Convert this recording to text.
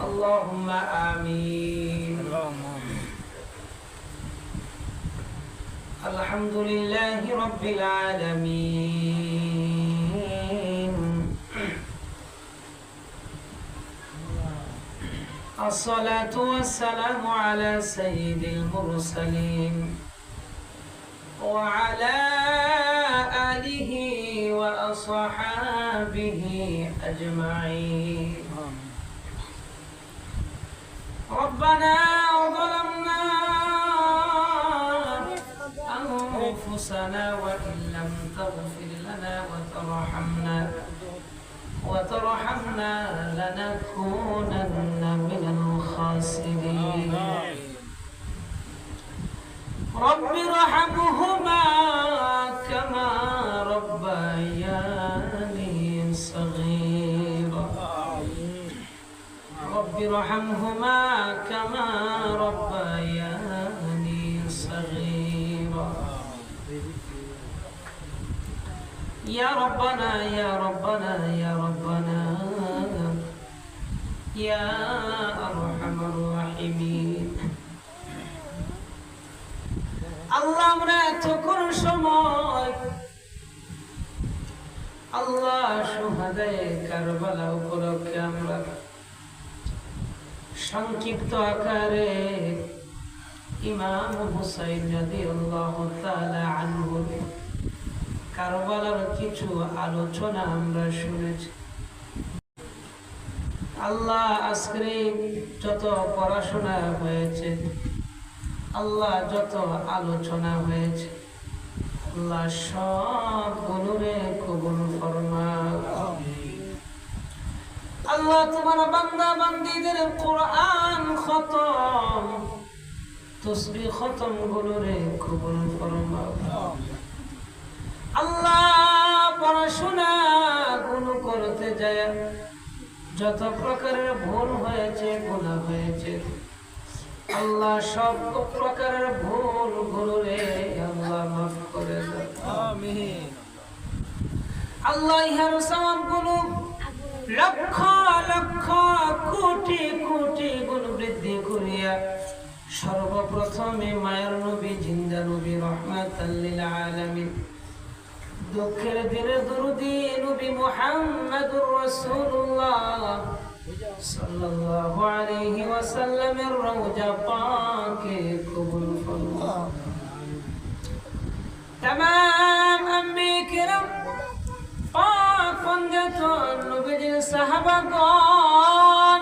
اللهم آمين. الحمد لله رب العالمين. الصلاة والسلام على سيد المرسلين وعلى آله وأصحابه أجمعين. ربنا ظلمنا أنفسنا وإن لم تغفر لنا وترحمنا لنكونن من الخاسرين. رب ارحمهما كما ربياني صغيرا. رب ارحمهما كما ربياني صغيرا. يا ربنا يا ربنا يا ربنا يا أرحم الراحمين. আল্লাহ আমরা এতক্ষণ সময় আল্লাহ শুহাদায়ে কারবালা উপলক্ষে আমরা সংক্ষিপ্ত আকারে ইমাম হুসাইন রাদিয়াল্লাহু তাআলা আনহু কারবালার কিছু আলোচনা আমরা শুনেছি। আল্লাহ আজকে যত পড়াশোনা হয়েছে, আল্লাহ যত আলোচনা হয়েছে, আল্লাহ সবগুলোরে কবুল ফরমাও। আল্লাহ তোমার বান্দা বান্দীদের কোরআন খতম তাসবিহ খতম গুলোরে কবুল ফরমাও। আল্লাহ পড়াশোনা গুলো করতে যায় যত প্রকারের ভুল হয়েছে, গুনাহ হয়েছে, আল্লাহ সব প্রকারের ভুল গুলোরে আল্লাহ মাফ করে দাও। আমিন। আল্লাহ ইহার সওয়াবগুলো লক্ষ লক্ষ কোটি কোটি গুণ বৃদ্ধি করিয়া সর্বপ্রথমে মায়ের নবী জিন্দা নবী রাহমাতাল লিল আলামিন দুঃখের দিনে দরুদি নবী মুহাম্মদুর রাসূলুল্লাহ সাল্লাল্লাহু আলাইহি ওয়াসাল্লামের রওজা পাকে কবুল ফরমাও। तमाम अंबिया किराम पाक पंडितों नबीজির সাহাবাগণ